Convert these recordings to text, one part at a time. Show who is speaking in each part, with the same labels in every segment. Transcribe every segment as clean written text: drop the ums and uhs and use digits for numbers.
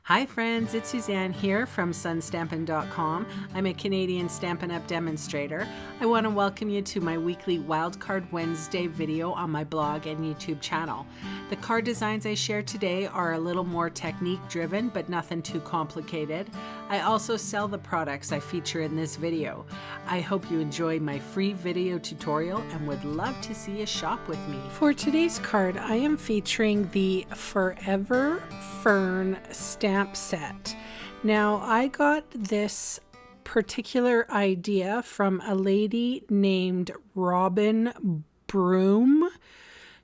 Speaker 1: Hi friends, it's Suzanne here from sunstampin.com. I'm a Canadian Stampin' Up! Demonstrator. I want to welcome you to my weekly Wildcard Wednesday video on my blog and YouTube channel. The card designs I share today are a little more technique driven, but nothing too complicated. I also sell the products I feature in this video. I hope you enjoy my free video tutorial and would love to see you shop with me. For today's card, I am featuring the Forever Fern stamp set. Now, I got this particular idea from a lady named Robin Broom.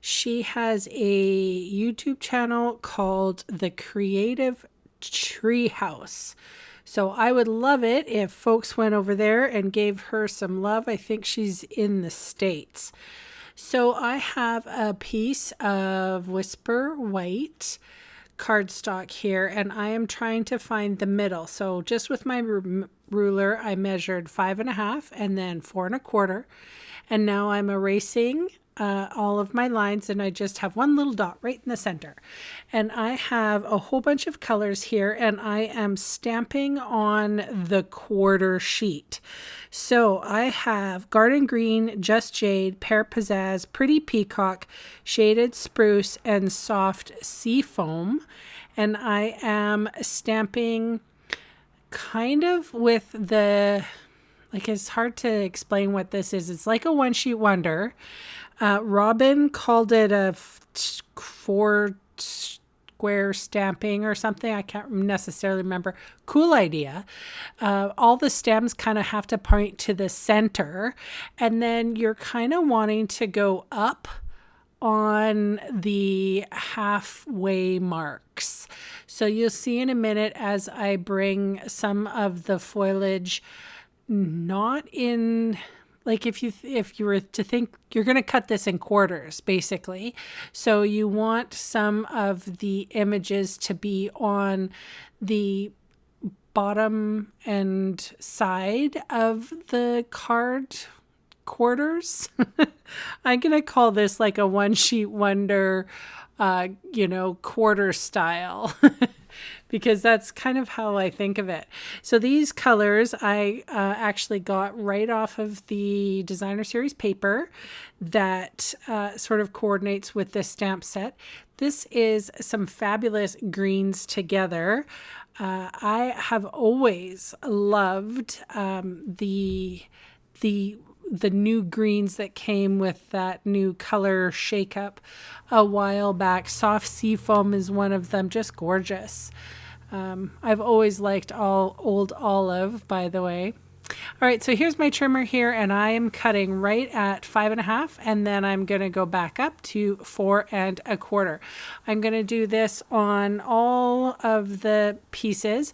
Speaker 1: She has a YouTube channel called The Creative Treehouse. So I would love it if folks went over there and gave her some love. I think she's in the States. So I have a piece of Whisper White cardstock here, and I am trying to find the middle. So just with my ruler, I measured 5.5 and then 4 1/4, and now I'm erasing all of my lines, and I just have one little dot right in the center. And I have a whole bunch of colors here, and I am stamping on the quarter sheet. So I have Garden Green, Just Jade, Pear Pizzazz, Pretty Peacock, Shaded Spruce, and Soft Seafoam. And I am stamping kind of with the, like, it's hard to explain what this is. It's like a one sheet wonder. Robin called it a 4 square stamping or something. I can't necessarily remember. Cool idea. All the stems kind of have to point to the center, and then you're kind of wanting to go up on the halfway marks. So you'll see in a minute as I bring some of the foliage not in, like if you were to think you're going to cut this in quarters, basically. So you want some of the images to be on the bottom and side of the card quarters. I'm going to call this like a one sheet wonder, quarter style. Because that's kind of how I think of it. So these colors I actually got right off of the designer series paper that sort of coordinates with this stamp set. This is some fabulous greens together. I have always loved the new greens that came with that new color shakeup a while back. Soft Seafoam is one of them, just gorgeous. I've always liked Old Olive, by the way. All right, so here's my trimmer here, and I am cutting right at 5.5, and then I'm going to go back up to 4 1/4. I'm going to do this on all of the pieces,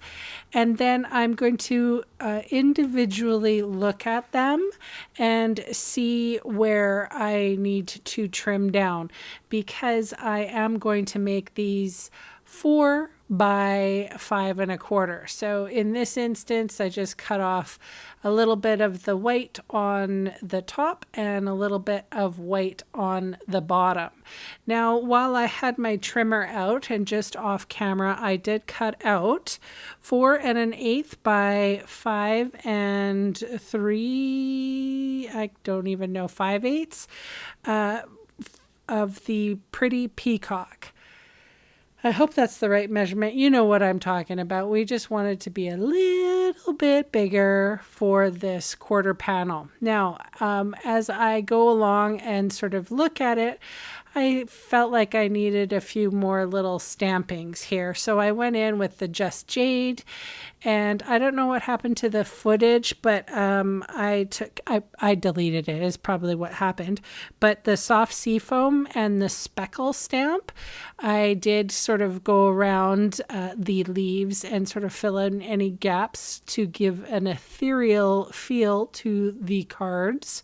Speaker 1: and then I'm going to individually look at them and see where I need to trim down, because I am going to make these 4 by 5 1/4. So in this instance, I just cut off a little bit of the white on the top and a little bit of white on the bottom. Now, while I had my trimmer out and just off camera, I did cut out 4 1/8 by 5 3, I don't even know, 5/8 of the Pretty Peacock. I hope that's the right measurement. You know what I'm talking about. We just want it to be a little bit bigger for this quarter panel. Now, as I go along and sort of look at it, I felt like I needed a few more little stampings here. So I went in with the Just Jade, and I don't know what happened to the footage, but I deleted it is probably what happened. But the Soft Seafoam and the Speckle stamp, I did sort of go around the leaves and sort of fill in any gaps to give an ethereal feel to the cards.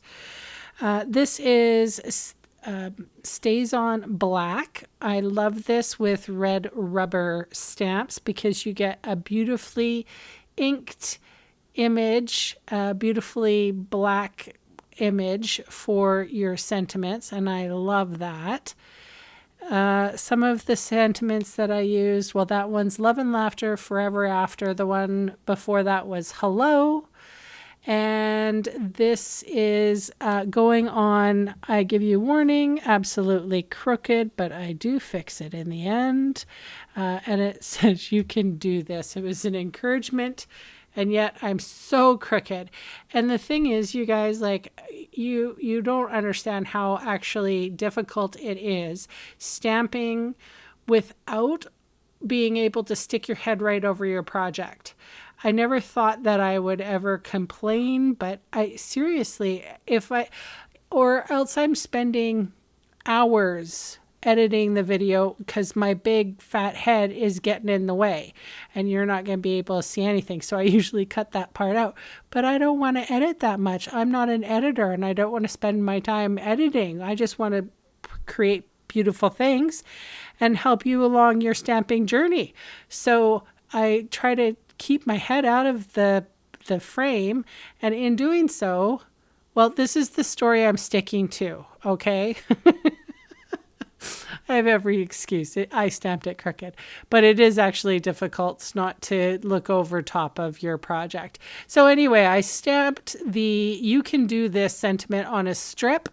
Speaker 1: This is Stays On Black. I love this with red rubber stamps because you get a beautifully inked image, a beautifully black image for your sentiments, and I love that. Some of the sentiments that I used, well, that one's love and laughter forever after. The one before that was hello. And this is going on, I give you warning, absolutely crooked, but I do fix it in the end. And it says, you can do this. It was an encouragement, and yet I'm so crooked. And the thing is, you guys, like, you don't understand how actually difficult it is stamping without being able to stick your head right over your project. I never thought that I would ever complain, but I seriously, or else I'm spending hours editing the video because my big fat head is getting in the way and you're not going to be able to see anything. So I usually cut that part out, but I don't want to edit that much. I'm not an editor and I don't want to spend my time editing. I just want to create beautiful things and help you along your stamping journey. So I try to keep my head out of the frame, and in doing so, well, this is the story I'm sticking to, okay? I have every excuse. I stamped it crooked, but it is actually difficult not to look over top of your project. So anyway, I stamped the "you can do this" sentiment on a strip,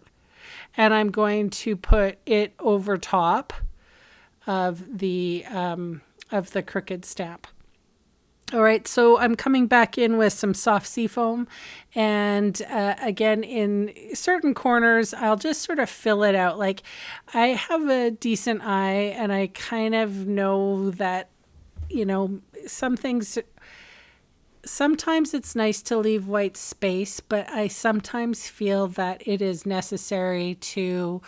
Speaker 1: and I'm going to put it over top of the crooked stamp. All right, so I'm coming back in with some soft seafoam, and again, in certain corners, I'll just sort of fill it out. Like, I have a decent eye, and I kind of know that, you know, some things, sometimes it's nice to leave white space, but I sometimes feel that it is necessary to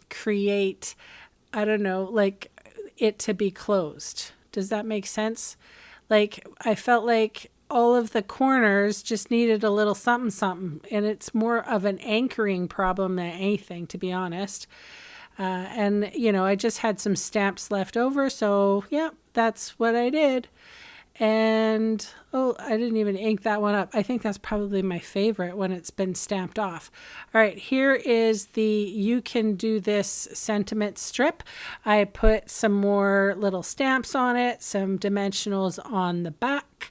Speaker 1: create, I don't know, like it to be closed. Does that make sense? Like, I felt like all of the corners just needed a little something, something. And it's more of an anchoring problem than anything, to be honest. And, you know, I just had some stamps left over. So, yeah, that's what I did. And, oh, I didn't even ink that one up. I think that's probably my favorite when it's been stamped off. All right, here is the "you can do this" sentiment strip. I put some more little stamps on it, some dimensionals on the back,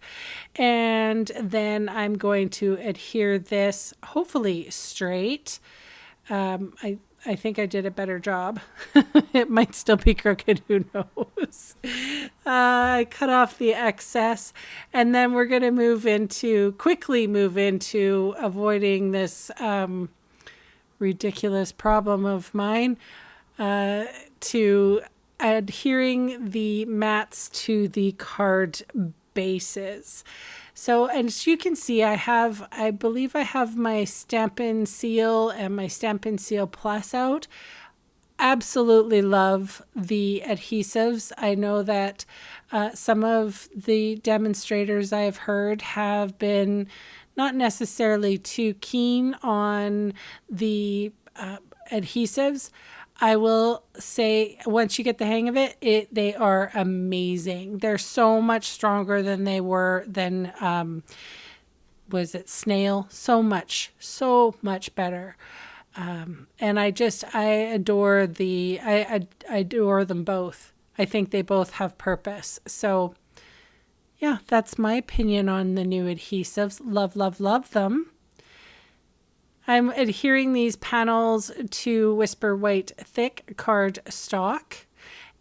Speaker 1: and then I'm going to adhere this hopefully straight. I think I did a better job. It might still be crooked, who knows. I cut off the excess, and then we're going to quickly move into avoiding this ridiculous problem of mine, to adhering the mats to the card bases. So, as you can see, I believe I have my Stampin' Seal and my Stampin' Seal Plus out. Absolutely love the adhesives. I know that some of the demonstrators I've heard have been not necessarily too keen on the adhesives. I will say, once you get the hang of it, they are amazing. They're so much stronger than they were than, was it snail? So much better. And I adore I adore them both. I think they both have purpose. So yeah, that's my opinion on the new adhesives. Love, love, love them. I'm adhering these panels to Whisper White Thick card stock.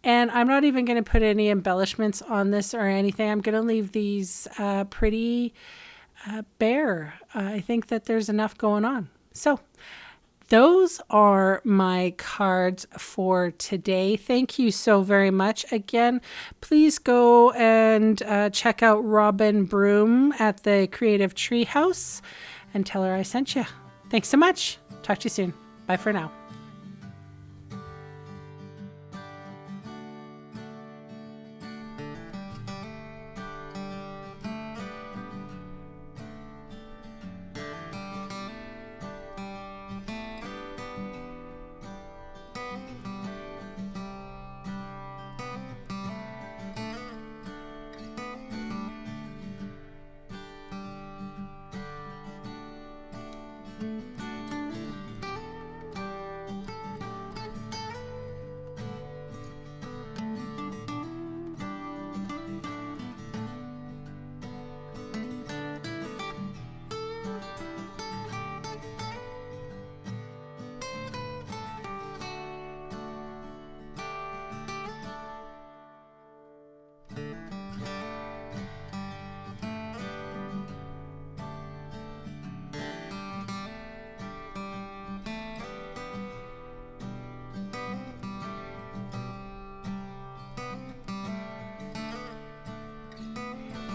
Speaker 1: And I'm not even going to put any embellishments on this or anything. I'm going to leave these pretty bare. I think that there's enough going on. So those are my cards for today. Thank you so very much. Again, please go and check out Robin Broom at the Creative Treehouse and tell her I sent you. Thanks so much. Talk to you soon. Bye for now.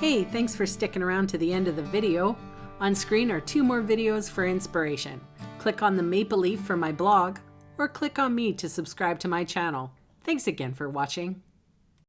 Speaker 1: Hey, thanks for sticking around to the end of the video. On screen are 2 more videos for inspiration. Click on the maple leaf for my blog, or click on me to subscribe to my channel. Thanks again for watching.